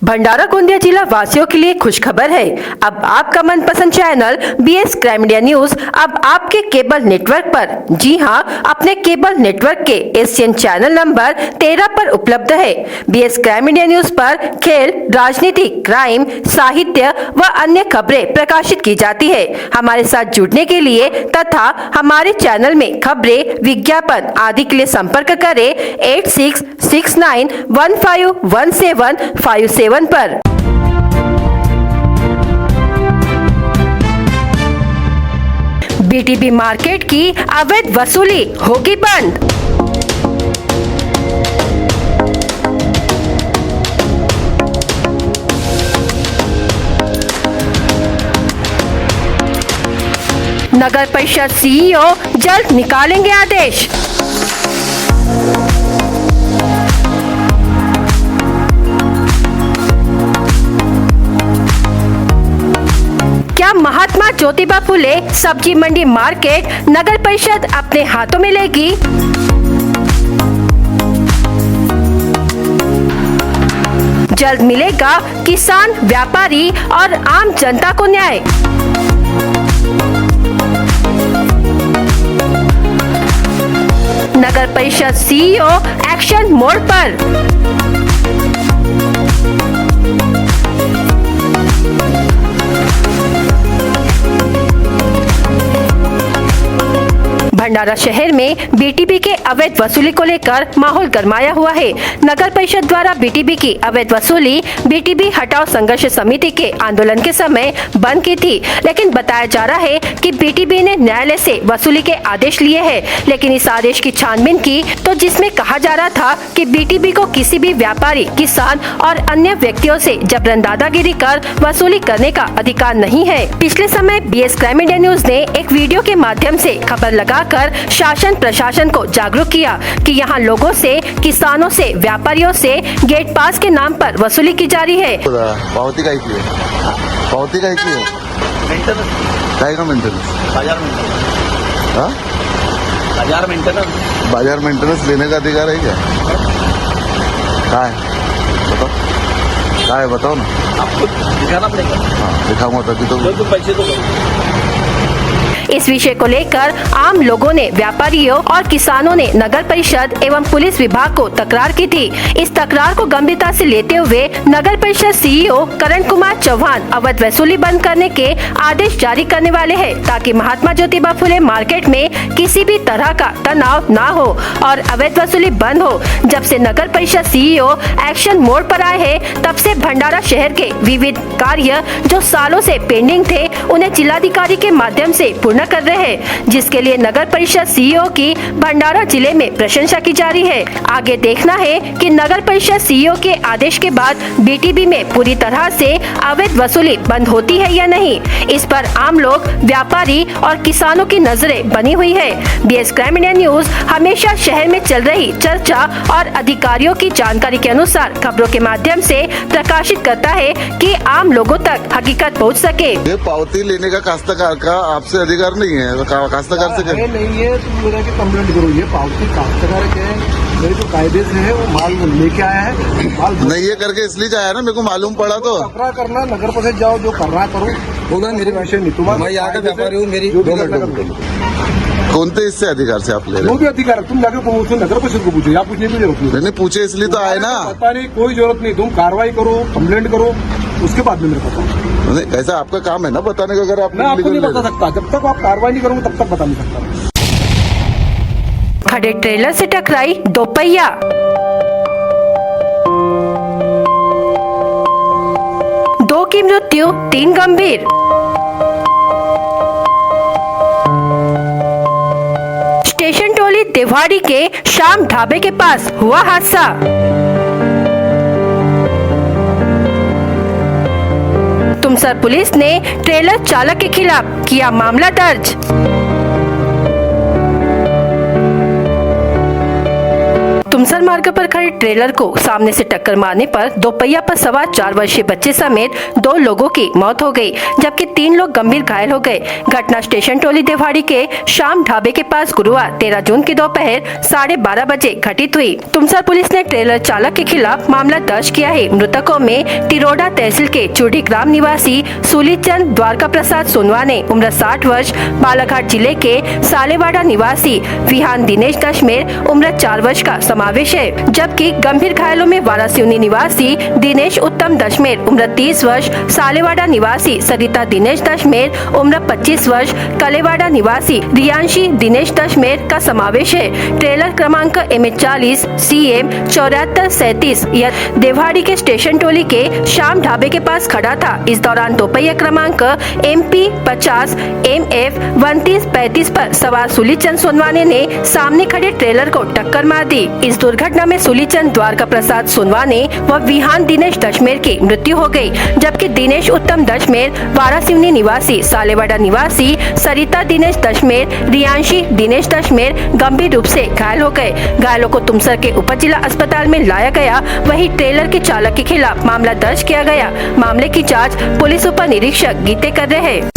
भंडारा गोंदिया जिला वासियों के लिए खुशखबर है। अब आपका मनपसंद channel BS crime India news अब आपके केबल नेटवर्क पर, जी हां, अपने केबल नेटवर्क के एशियन चैनल नंबर 13 पर उपलब्ध है। बीएस क्राइम इंडिया न्यूज पर खेल, राजनीति, क्राइम, साहित्य व अन्य खबरें प्रकाशित की जाती है। हमारे साथ जुड़ने के लिए तथा हमारे चैनल में खबरें, विज्ञापन आदि के लिए संपर्क करें 8669151757 पर। बीटीबी मार्केट की अवैध वसूली होगी बंद। नगर परिषद सीईओ जल्द निकालेंगे आदेश। क्या महात्मा ज्योतिबा फुले सब्जी मंडी मार्केट नगर परिषद अपने हाथों में लेगी? जल्द मिलेगा किसान, व्यापारी और आम जनता को न्याय। नगर परिषद सीईओ एक्शन मोड पर। भंडारा शहर में बीटीबी के अवैध वसूली को लेकर माहौल गरमाया हुआ है। नगर परिषद द्वारा बीटीबी की अवैध वसूली बीटीबी हटाओ संघर्ष समिति के आंदोलन के समय बंद की थी, लेकिन बताया जा रहा है कि बीटीबी ने न्यायालय से वसूली के आदेश लिए हैं। लेकिन इस आदेश की छानबीन की तो जिसमें कहा जा रहा था कि बीटीबी को किसी भी व्यापारी, किसान और अन्य व्यक्तियों से जबरन दादागिरी कर वसूली करने का अधिकार नहीं है। पिछले समय बीएस क्राइम इंडिया न्यूज ने एक वीडियो के माध्यम से खबर लगाकर शासन प्रशासन को जागरूक किया कि यहाँ लोगों से, किसानों से, व्यापारियों से गेट पास के नाम पर वसूली की जा रही है। पावती काय की है? पावती काय की है? काय का मेंटेनेंस? बाजार मेंटेनेंस लेने का अधिकार है क्या? काय बताओ, काय बताओ ना। आपको दिखाना पड़ेगा। हाँ, दिखाऊंगा तभी तो पैसे तो इस विषय को लेकर आम लोगों ने, व्यापारियों और किसानों ने नगर परिषद एवं पुलिस विभाग को तकरार की थी। इस तकरार को गंभीरता से लेते हुए नगर परिषद सीईओ करण कुमार चौहान अवैध वसूली बंद करने के आदेश जारी करने वाले हैं, ताकि महात्मा ज्योतिबा फुले मार्केट में किसी भी तरह का तनाव न हो और अवैध वसूली बंद हो। जब से नगर परिषद सीईओ एक्शन मोड पर आए हैं, तब से भंडारा शहर के विविध कार्य जो सालों से पेंडिंग थे, उन्हें जिलाधिकारी के माध्यम से पूर्ण कर रहे हैं, जिसके लिए नगर परिषद सीईओ की भंडारा जिले में प्रशंसा की जा रही है। आगे देखना है कि नगर परिषद सीईओ के आदेश के बाद बीटीबी में पूरी तरह से अवैध वसूली बंद होती है या नहीं। इस पर आम लोग, व्यापारी और किसानों की नजरें बनी हुई है। बीएस क्राइम इंडिया न्यूज हमेशा शहर में चल रही चर्चा और अधिकारियों की जानकारी के अनुसार खबरों के माध्यम से प्रकाशित करता है कि आम लोगों तक हकीकत पहुंच सके। ये पावती लेने का काश्तकार का आपसे अधिकार नहीं है। काश्तकार से नहीं है तो मेरा की कंप्लेंट करो। ये पावती काश्तकार के मेरे जो कायदे से है वो माल लेके आया है, माल नहीं ये करके इसलिए जाया ना, मेरे को मालूम पड़ा तो तकरार करना, नगर परिषद जाओ, जो करना करो। बोला मेरे वैसे नहीं, तुम्हारा मैं यहाँ का व्यापारी हूँ, मेरी कोणते इससे अधिकार से आप ले रहे जो भी अधिकार है तुम जाके पूछो, नगर परिषद को पूछो, या पूछने की जरूरत नहीं। नहीं पूछे इसलिए तो आए ना। पता नहीं, कोई जरूरत नहीं, तुम कार्रवाई करो, कंप्लेंट करो, उसके बाद में मेरे पता। नहीं ऐसा आपका काम है ना बताने का। अगर आप मैं आपको नहीं बता सकता, जब तक आप कार्रवाई नहीं करोगे तब तक बता नहीं सकता। खड़े ट्रेलर से टकराई दोपहिया। दो की मृत्यु, 3 गंभीर। स्टेशन टोली तिवाड़ी के शाम ढाबे के पास हुआ हादसा। तुमसर पुलिस ने ट्रेलर चालक के खिलाफ किया मामला दर्ज। तुमसर मार्ग पर खड़े ट्रेलर को सामने से टक्कर मारने पर दोपहिया पर सवार 4 वर्षीय बच्चे समेत 2 लोगों की मौत हो गई, जबकि 3 लोग गंभीर घायल हो गए। घटना स्टेशन टोली देवाड़ी के शाम ढाबे के पास गुरुवार 13 जून की दोपहर 12:30 बजे घटित हुई। तुमसर पुलिस ने ट्रेलर चालक के खिलाफ मामला दर्ज किया है। मृतकों में टिरोडा तहसील के चूड़ी ग्राम निवासी सूलीचंद द्वारका प्रसाद सोनवाने उम्र 60 वर्ष, बालाघाट जिले के सालेवाड़ा निवासी विहान दिनेश दशमेर उम्र 4 वर्ष का समावेश है, जबकि गंभीर घायलों में वारासिवनी निवासी दिनेश उत्तम दशमेर उम्र 30 वर्ष, सालेवाड़ा निवासी सरिता दिनेश दशमेर उम्र 25 वर्ष, कलेवाड़ा निवासी रियांशी दिनेश दशमेर का समावेश है। ट्रेलर क्रमांक MH40 CM 7437 यह देवाड़ी के स्टेशन टोली के शाम ढाबे के पास खड़ा था। इस दौरान दोपहिया क्रमांक MP 50 MF 3235 पर सवार सूलीचंद सोनवाने ने सामने खड़े ट्रेलर को टक्कर मार दी। इस दुर्घटना में सूलीचंद द्वारका प्रसाद सोनवाने व विहान दिनेश दशमेर की मृत्यु हो गई, जबकि दिनेश उत्तम दशमेर वारासिवनी निवासी, सालेवाड़ा निवासी सरिता दिनेश दशमेर, रियांशी दिनेश दशमेर गंभीर रूप से घायल हो गए। घायलों को तुमसर के उप जिला अस्पताल में लाया गया। वहीं ट्रेलर के चालक के खिलाफ मामला दर्ज किया गया। मामले की जाँच पुलिस उप निरीक्षक गीते कर रहे हैं।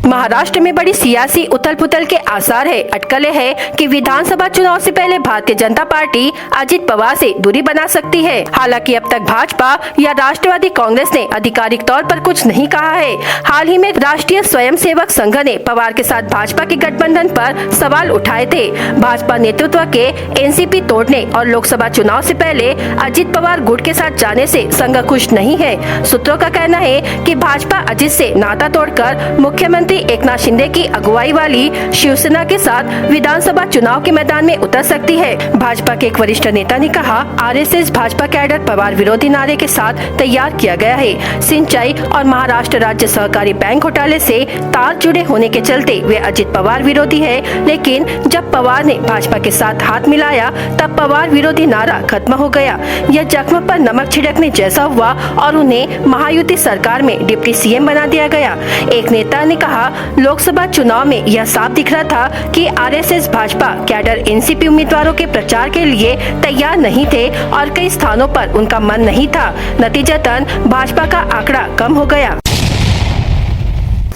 महाराष्ट्र में बड़ी सियासी उथल पुथल के आसार है। अटकलें है कि विधानसभा चुनाव से पहले भारतीय जनता पार्टी अजित पवार से दूरी बना सकती है। हालांकि अब तक भाजपा या राष्ट्रवादी कांग्रेस ने आधिकारिक तौर पर कुछ नहीं कहा है। हाल ही में राष्ट्रीय स्वयंसेवक संघ ने पवार के साथ भाजपा के गठबंधन पर सवाल उठाए थे। भाजपा नेतृत्व के NCP तोड़ने और लोकसभा चुनाव से पहले अजित पवार गुट के साथ जाने से संघ खुश नहीं है। सूत्रों का कहना है कि भाजपा अजित से नाता तोड़कर मुख्यमंत्री एकनाथ शिंदे की अगुवाई वाली शिवसेना के साथ विधानसभा चुनाव के मैदान में उतर सकती है। भाजपा के एक वरिष्ठ नेता ने कहा, RSS भाजपा कैडर पवार विरोधी नारे के साथ तैयार किया गया है। सिंचाई और महाराष्ट्र राज्य सहकारी बैंक घोटाले से तार जुड़े होने के चलते वे अजित पवार विरोधी है, लेकिन जब पवार ने भाजपा के साथ हाथ मिलाया तब पवार विरोधी नारा खत्म हो गया। यह जख्म पर नमक छिड़कने जैसा हुआ और उन्हें महायुति सरकार में डिप्टी CM बना दिया गया। एक नेता ने कहा, लोकसभा चुनाव में यह साफ दिख रहा था कि RSS भाजपा कैडर NCP उम्मीदवारों के प्रचार के लिए तैयार नहीं थे और कई स्थानों पर उनका मन नहीं था। नतीजतन भाजपा का आंकड़ा कम हो गया।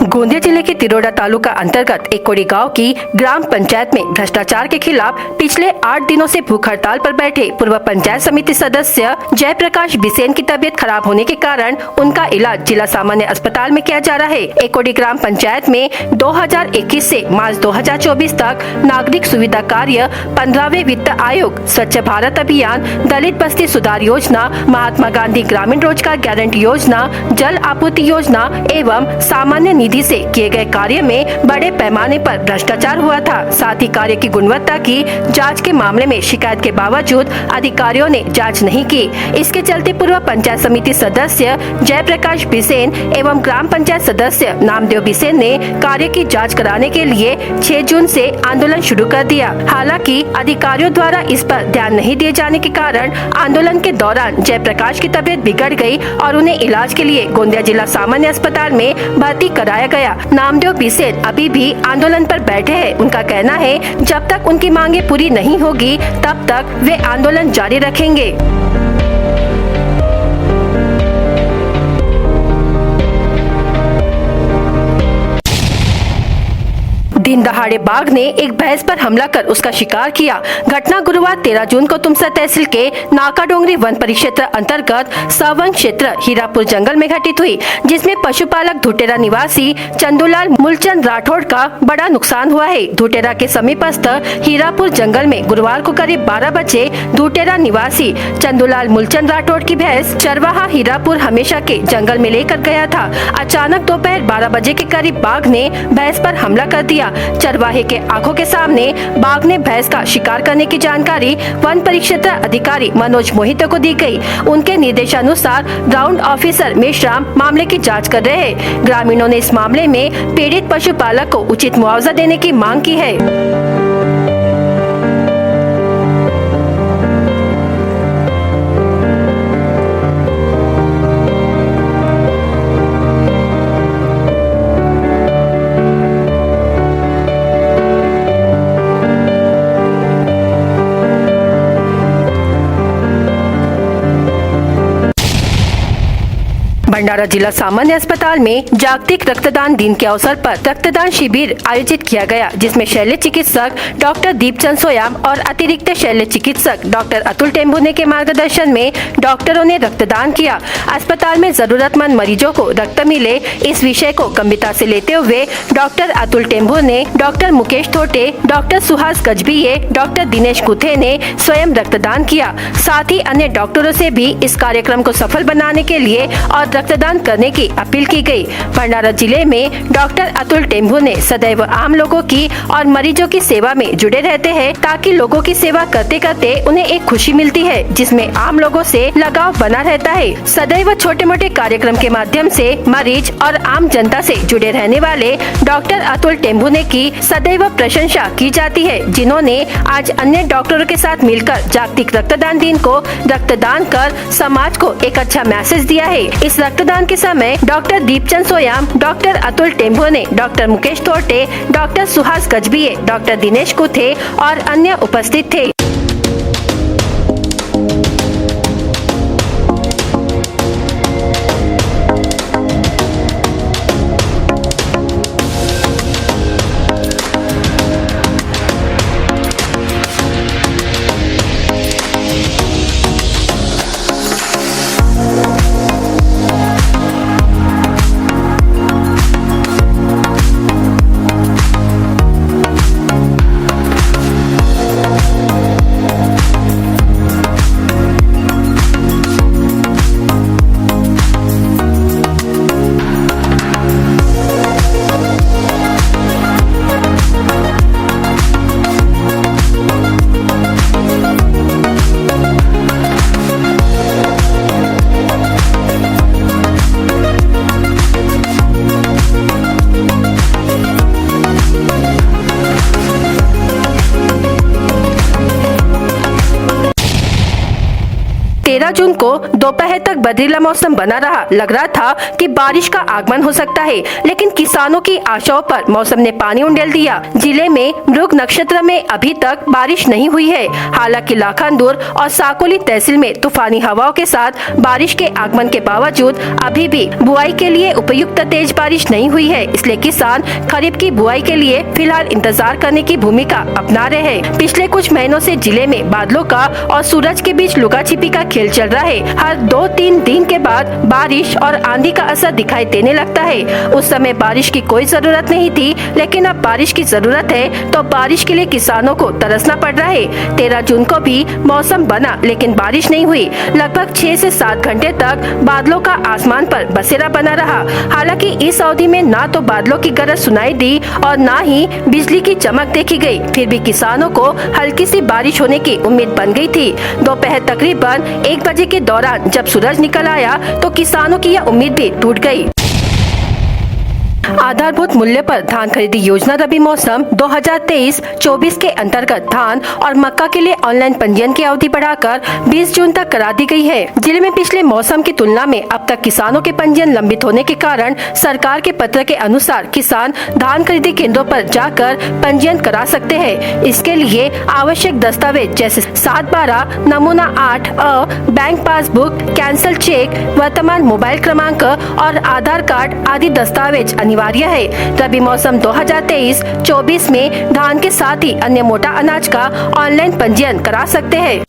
गोंदिया जिले के तिरोडा तालुका अंतर्गत एकोड़ी गांव की ग्राम पंचायत में भ्रष्टाचार के खिलाफ पिछले 8 दिनों से भूख हड़ताल पर बैठे पूर्व पंचायत समिति सदस्य जयप्रकाश बिसेन की तबीयत खराब होने के कारण उनका इलाज जिला सामान्य अस्पताल में किया जा रहा है। एकोड़ी ग्राम पंचायत में 2021 से मार्च 2024 तक नागरिक सुविधा कार्य, 15वें वित्त आयोग, स्वच्छ भारत अभियान, दलित बस्ती सुधार योजना, महात्मा गांधी ग्रामीण रोजगार गारंटी योजना, जल आपूर्ति योजना एवं सामान्य निधि से किए गए कार्य में बड़े पैमाने पर भ्रष्टाचार हुआ था। साथ ही कार्य की गुणवत्ता की जांच के मामले में शिकायत के बावजूद अधिकारियों ने जांच नहीं की। इसके चलते पूर्व पंचायत समिति सदस्य जयप्रकाश बिसेन एवं ग्राम पंचायत सदस्य नामदेव बिसेन ने कार्य की जांच कराने के लिए 6 जून से आंदोलन शुरू कर दिया। हालांकि अधिकारियों द्वारा इस पर ध्यान नहीं दिए जाने के कारण आंदोलन के दौरान जयप्रकाश की तबीयत बिगड़ गई और उन्हें इलाज के लिए गोंदिया जिला सामान्य अस्पताल में भर्ती कराया गया। नामदेव बिसेन अभी भी आंदोलन पर बैठे हैं। उनका कहना है, जब तक उनकी मांगे पूरी नहीं होगी तब तक वे आंदोलन जारी रखेंगे। दिन दहाड़े बाघ ने एक भैंस पर हमला कर उसका शिकार किया। घटना गुरुवार 13 जून को तुमसर तहसील के नाका डोंगरी वन परिक्षेत्र अंतर्गत सवन क्षेत्र हीरापुर जंगल में घटित हुई, जिसमें पशुपालक धुटेरा निवासी चंदूलाल मूलचंद राठौड़ का बड़ा नुकसान हुआ है। धुटेरा के समीपस्थ हीरापुर जंगल में गुरुवार को करीब 12 बजे धुटेरा निवासी चंदूलाल मूलचंद राठौड़ की भैंस चरवाहा हीरापुर हमेशा के जंगल में लेकर गया था। अचानक दोपहर 12 बजे के करीब बाघ ने भैंस पर हमला कर दिया। चरवाहे के आंखों के सामने बाघ ने भैंस का शिकार करने की जानकारी वन परिक्षेत्र अधिकारी मनोज मोहिते को दी गई। उनके निर्देशानुसार राउंड ऑफिसर मेश्राम मामले की जांच कर रहे हैं। ग्रामीणों ने इस मामले में पीड़ित पशुपालक को उचित मुआवजा देने की मांग की है। भंडारा जिला सामान्य अस्पताल में जागतिक रक्तदान दिन के अवसर पर रक्तदान शिविर आयोजित किया गया, जिसमें शल्य चिकित्सक डॉक्टर दीपचंद सोयाम और अतिरिक्त शल्य चिकित्सक डॉक्टर अतुल टेम्बुने के मार्गदर्शन में डॉक्टरों ने रक्तदान किया। अस्पताल में जरूरतमंद मरीजों को रक्त मिले, इस विषय को गंभीरता से लेते हुए doctor Atul Tembhune, doctor Mukesh Thote, doctor Suhas Gajbhiye, doctor Dinesh कुथे ने स्वयं रक्तदान किया। साथ ही अन्य डॉक्टरों से भी इस कार्यक्रम को सफल बनाने के लिए और रक्तदान करने की अपील की गई। भंडारा जिले में डॉक्टर अतुल टेम्बुने सदैव आम लोगों की और मरीजों की सेवा में जुड़े रहते हैं, ताकि लोगों की सेवा करते करते उन्हें एक खुशी मिलती है, जिसमें आम लोगों से लगाव बना रहता है। सदैव छोटे मोटे कार्यक्रम के माध्यम से मरीज और आम जनता से जुड़े रहने वाले डॉक्टर अतुल टेम्बुने की सदैव प्रशंसा की जाती है, जिन्होंने आज अन्य डॉक्टरों के साथ मिलकर जागतिक रक्तदान दिन को रक्तदान कर समाज को एक अच्छा मैसेज दिया है। इस रक्तदान के समय doctor Deepchand Soyam, doctor Atul Tembhune, doctor Mukesh Thote, doctor Suhas Gajbhiye, doctor Dinesh Kuthe और अन्य उपस्थित थे। जून को दोपहर तक बदरीला मौसम बना रहा। लग रहा था कि बारिश का आगमन हो सकता है, लेकिन किसानों की आशाओं पर मौसम ने पानी उंडेल दिया। जिले में मृग नक्षत्र में अभी तक बारिश नहीं हुई है। हालांकि लाखांदूर और साकोली तहसील में तूफानी हवाओं के साथ बारिश के आगमन के बावजूद अभी भी बुआई के लिए उपयुक्त तेज बारिश नहीं हुई है। इसलिए किसान खरीफ की बुआई के लिए फिलहाल इंतजार करने की भूमिका अपना रहे हैं। पिछले कुछ महीनों से जिले में बादलों का और सूरज के बीच लुका छिपी का खेल चल रहा है। हर 2-3 दिन के बाद बारिश और आंधी का असर दिखाई देने लगता है। उस समय बारिश की कोई जरूरत नहीं थी, लेकिन अब बारिश की जरूरत है, तो बारिश के लिए किसानों को तरसना पड़ रहा है। 13 जून को भी मौसम बना, लेकिन बारिश नहीं हुई। लगभग 6 से 7 घंटे तक बादलों का आसमान पर बसेरा बना रहा। हालांकि इस अवधि में ना तो बादलों की गरज सुनाई दी और ना ही बिजली की चमक देखी गई। फिर भी किसानों को हल्की सी बारिश होने की उम्मीद बन गई थी। दोपहर तकरीबन 1 बजे के दौरान जब सूरज निकल आया तो किसानों की यह उम्मीद भी टूट गई। आधारभूत मूल्य पर धान खरीदी योजना रबी मौसम 2023-24 के अंतर्गत धान और मक्का के लिए ऑनलाइन पंजीयन की अवधि बढ़ाकर 20 जून तक करा दी गई है। जिले में पिछले मौसम की तुलना में अब तक किसानों के पंजीयन लंबित होने के कारण सरकार के पत्र के अनुसार किसान धान खरीदी केंद्रों पर जाकर पंजीयन करा सकते हैं। इसके लिए आवश्यक दस्तावेज जैसे 7/12, नमूना 8 बैंक पासबुक, कैंसल चेक, वर्तमान मोबाइल क्रमांक और आधार कार्ड आदि दस्तावेज अनिवार्य है। रबी मौसम 2023-24 में धान के साथ ही अन्य मोटा अनाज का ऑनलाइन पंजीयन करा सकते हैं।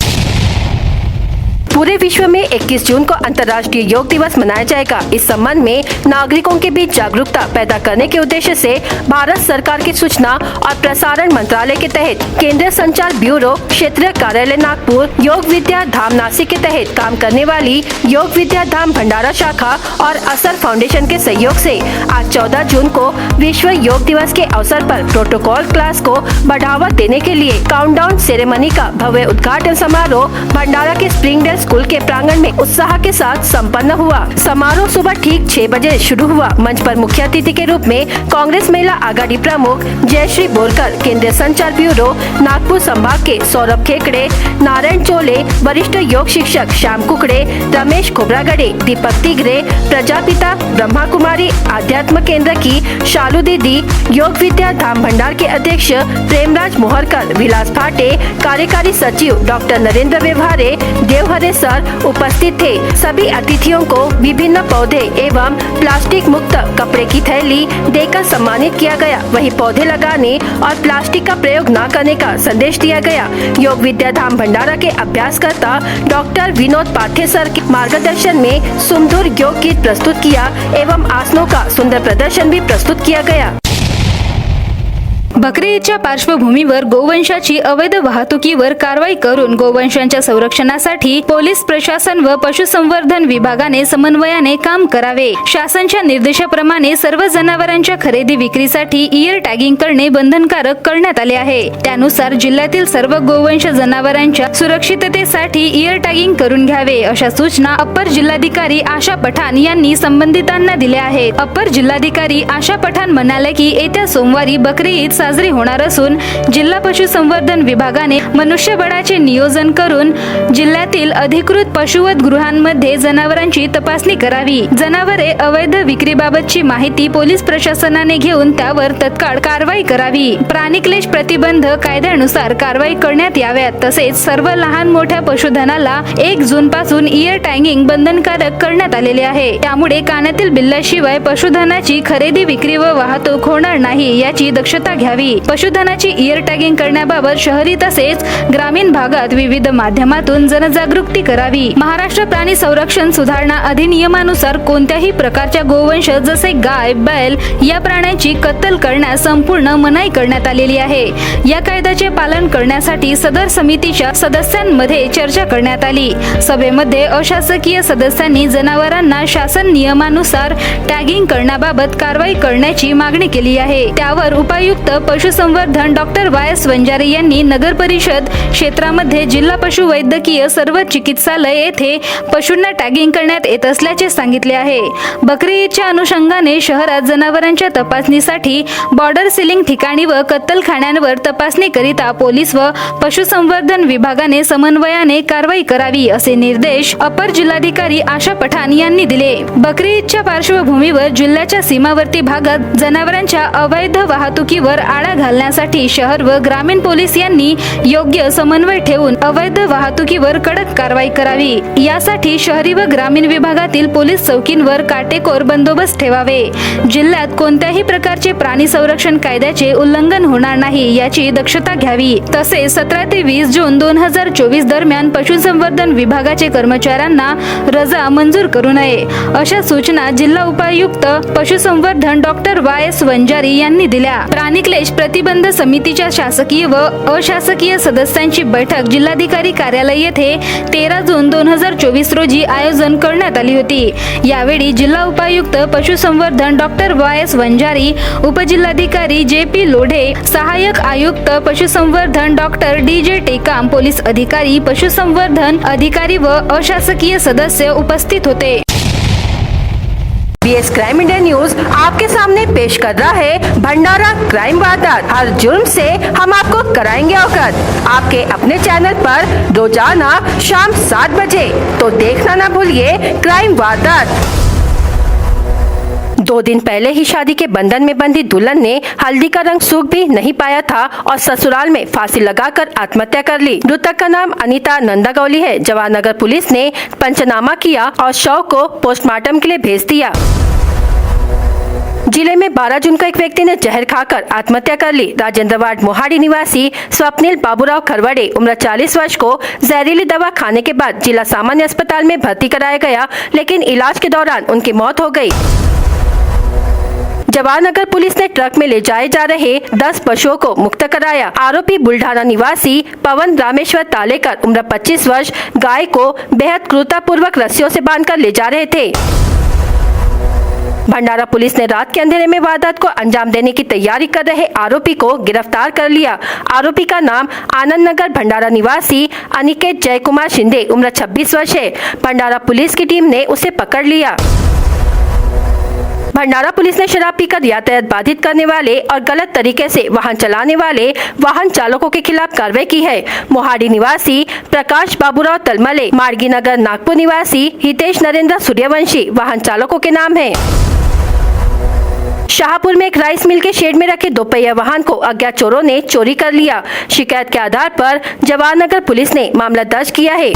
पूरे विश्व में 21 जून को अंतर्राष्ट्रीय योग दिवस मनाया जाएगा। इस संबंध में नागरिकों के बीच जागरूकता पैदा करने के उद्देश्य से भारत सरकार की सूचना और प्रसारण मंत्रालय के तहत केंद्रीय संचार ब्यूरो क्षेत्रीय कार्यालय नागपुर, योग विद्या धाम नासिक के तहत काम करने वाली योग विद्या धाम भंडारा शाखा और असर फाउंडेशन के सहयोग से आज 14 जून को विश्व योग दिवस के अवसर पर प्रोटोकॉल क्लास को बढ़ावा देने के लिए काउंटडाउन सेरेमनी का भव्य उद्घाटन समारोह भंडारा के स्प्रिंगडेल स्कूल के प्रांगण में उत्साह के साथ संपन्न हुआ। समारोह सुबह ठीक 6 बजे शुरू हुआ। मंच पर मुख्य अतिथि के रूप में कांग्रेस महिला आघाड़ी प्रमुख जयश्री बोरकर, केंद्रीय संचार ब्यूरो नागपुर संभाग के सौरभ खेकड़े, नारायण चोले, वरिष्ठ योग शिक्षक श्याम कुकड़े, रमेश खोबरागड़े, दीपक तिगरे, प्रजापिता ब्रह्मा कुमारी आध्यात्म केंद्र की शालू दीदी, योग विद्या धाम भंडार के अध्यक्ष प्रेमराज मोहरकर, विलास फाटे, कार्यकारी सचिव डॉक्टर नरेंद्र व्यवहारे, देवहरे सर उपस्थित थे। सभी अतिथियों को विभिन्न पौधे एवं प्लास्टिक मुक्त कपड़े की थैली देकर सम्मानित किया गया। वहीं पौधे लगाने और प्लास्टिक का प्रयोग न करने का संदेश दिया गया। योग विद्या धाम भंडारा के अभ्यासकर्ता डॉक्टर विनोद पाठे सर के मार्गदर्शन में सुमधुर योग गीत प्रस्तुत किया एवं आसनों का सुंदर प्रदर्शन भी प्रस्तुत किया गया। बकरी ईदच्या पार्श्वभूमीवर गोवंशाची अवैध वाहतुकीवर कारवाई करून गोवंशांच्या संरक्षणासाठी पोलीस प्रशासन व पशुसंवर्धन विभागाने समन्वयाने काम करावे। शासनाच्या निर्देशाप्रमाणे सर्व जनावरांच्या खरेदी विक्रीसाठी इयर टॅगिंग करणे बंधनकारक करण्यात आले आहे। त्यानुसार जिल्ह्यातील सर्व गोवंश जनावरांच्या सुरक्षिततेसाठी इयर टॅगिंग करून घ्यावे अशा सूचना अप्पर जिल्हाधिकारी आशा पठाण यांनी संबंधितांना दिल्या आहेत। अप्पर जिल्हाधिकारी आशा पठाण म्हणाले की येत्या सोमवारी बकरी ईद साजरी होणार असून जिल्हा पशुसंवर्धन विभागाने मनुष्यबळाचे नियोजन करून जिल्ह्यातील अधिकृत पशुवध गृहांमध्ये जनावरांची तपासणी करावी। जनावरे अवैध विक्रीबाबतची माहिती पोलीस प्रशासनाने घेऊन त्यावर तत्काळ कारवाई करावी। प्राणीक्लेश प्रतिबंध कायद्यानुसार कारवाई करण्यात याव्यात। तसेच सर्व लहान मोठ्या पशुधनाला 1 जून पासून इयर टॅगिंग बंधनकारक करण्यात आलेले आहे। त्यामुळे कानातील बिल्ल्याशिवाय पशुधनाची खरेदी विक्री व वाहतूक होणार नाही याची दक्षता घ्यावी। पशुधनाची इयर टॅगिंग करण्याबाबत शहरी तसेच ग्रामीण भागात विविध माध्यमातून जनजागृती करावी। महाराष्ट्र प्राणी संरक्षण सुधारणा अधिनियमानुसार कोणत्याही प्रकारच्या गोवंश जसे गाय, बैल या प्राण्यांची कत्तल करण्यास संपूर्ण मनाई करण्यात आलेली आहे। या कायद्याचे पालन करण्यासाठी सदर समितीच्या सदस्यांमध्ये चर्चा करण्यात आली। सभेमध्ये अशासकीय सदस्यांनी जनावरांना शासन नियमानुसार टॅगिंग करण्याबाबत कारवाई करण्याची मागणी केली आहे। त्यावर उपायुक्त पशुसंवर्धन डॉक्टर वाय.एस. वंजारे यांनी नगर परिषद क्षेत्रामध्ये जिल्हा पशुवैद्यकीय सर्व चिकित्सालय येथे पशूंना टॅगिंग करण्यात येत असल्याचे सांगितले आहे। बकरी ईदच्या अनुषंगाने शहरात जनावरांच्या तपासणीसाठी बॉर्डर सिलिंग ठिकाणी व कत्तलखान्यांवर तपासणी करिता पोलीस व पशुसंवर्धन विभागाने समन्वयाने कारवाई करावी असे निर्देश अपर जिल्हाधिकारी आशा पठाण यांनी दिले। बकरी ईदच्या पार्श्वभूमीवर जिल्ह्याच्या सीमावर्ती भागात जनावरांच्या अवैध वाहतुकीवर आळा घालण्यासाठी शहर व ग्रामीण पोलीस यांनी योग्य समन्वय ठेवून अवैध वाहतुकीवर कडक कारवाई करावी। यासाठी शहरी व ग्रामीण विभागातील पोलीस चौकींवर काटेकोर बंदोबस्त ठेवावे। जिल्ह्यात कोणत्याही प्रकारचे प्राणी संरक्षण कायद्याचे उल्लंघन होणार नाही याची दक्षता घ्यावी। तसेच 17 ते 20 जून 2024 दरम्यान पशुसंवर्धन विभागाचे कर्मचाऱ्यांना रजा मंजूर करू नये अशा सूचना जिल्हा उपायुक्त पशुसंवर्धन डॉक्टर वाय.एस. वंजारी यांनी दिल्या। प्राणीक्लेश प्रतिबंध समितीच्या शासकीय व अशासकीय सदस्यांची बैठक जिल्हाधिकारी कार्यालय येथे 13 जून 2024 रोजी आयोजन करण्यात आली होती। यावेळी जिल्हा उपायुक्त पशुसंवर्धन डॉक्टर वाय.एस. वंजारी, उपजिल्हाधिकारी जे.पी. लोढे, सहाय्यक आयुक्त पशुसंवर्धन डॉक्टर डी.जे. टेकाम, पोलीस अधिकारी, पशुसंवर्धन अधिकारी व अशासकीय सदस्य उपस्थित होते। BS क्राइम इंडिया न्यूज आपके सामने पेश कर रहा है भंडारा क्राइम वारदात। हर जुर्म से हम आपको कराएंगे अवगत। आपके अपने चैनल पर रोजाना शाम 7 बजे, तो देखना ना भूलिए क्राइम वारदात। 2 दिन पहले ही शादी के बंधन में बंधी दुल्हन ने हल्दी का रंग सूख भी नहीं पाया था और ससुराल में फांसी लगाकर आत्महत्या कर ली। मृतक का नाम अनीता नंदागौली है। जवाहरनगर पुलिस ने पंचनामा किया और शव को पोस्टमार्टम के लिए भेज दिया। जिले में 12 जून को एक व्यक्ति ने जहर खाकर आत्महत्या कर ली। राजेंद्र वार्ड मोहाड़ी निवासी स्वप्निल बाबूराव खरवड़े उम्र 40 वर्ष को जहरीली दवा खाने के बाद जिला सामान्य अस्पताल में भर्ती कराया गया, लेकिन इलाज के दौरान उनकी मौत हो गई। जवाहरनगर पुलिस ने ट्रक में ले जाए जा रहे 10 पशुओं को मुक्त कराया। आरोपी बुल्ढाना निवासी पवन रामेश्वर तालेकर उम्र 25 वर्ष गाय को बेहद क्रूरतापूर्वक रस्सियों से बांधकर ले जा रहे थे। भंडारा पुलिस ने रात के अंधेरे में वारदात को अंजाम देने की तैयारी कर रहे आरोपी को गिरफ्तार कर लिया। आरोपी का नाम आनंद नगर भंडारा निवासी अनिकेत जय कुमार शिंदे उम्र 26 वर्ष है। भंडारा पुलिस की टीम ने उसे पकड़ लिया। भंडारा पुलिस ने शराब पीकर यातायात बाधित करने वाले और गलत तरीके से वाहन चलाने वाले वाहन चालकों के खिलाफ कार्रवाई की है। मोहाड़ी निवासी प्रकाश बाबूराव तलमले, मार्गी नगर नागपुर निवासी हितेश नरेंद्र सूर्यवंशी वाहन चालकों के नाम है। शाहपुर में एक राइस मिल के शेड में रखे 2 पहिया वाहन को अज्ञात चोरों ने चोरी कर लिया। शिकायत के आधार पर जवाहरनगर पुलिस ने मामला दर्ज किया है।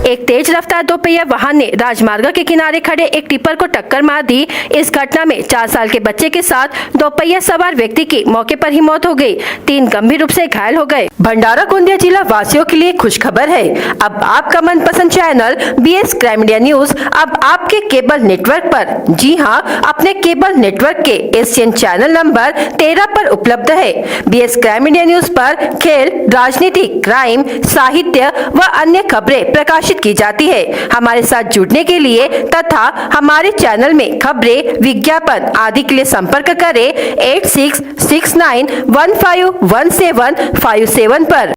एक तेज रफ्तार दोपहिया वाहन ने राजमार्ग के किनारे खड़े एक टिप्पर को टक्कर मार दी। इस घटना में 4 साल के बच्चे के साथ दोपहिया सवार व्यक्ति की मौके पर ही मौत हो गई। 3 गंभीर रूप से घायल हो गए। भंडारा गोंदिया जिला वासियों के लिए खुश खबर है। अब आपका मनपसंद channel BS crime India news अब आपके केबल नेटवर्क पर, जी हां, अपने केबल नेटवर्क के एशियन चैनल नंबर 13 पर उपलब्ध है। BS क्राइम इंडिया न्यूज पर खेल, राजनीति, क्राइम, साहित्य व अन्य खबरें प्रकाशित की जाती है। हमारे साथ जुड़ने के लिए तथा हमारे चैनल में खबरें, विज्ञापन आदि के लिए संपर्क करें 8669151757 पर।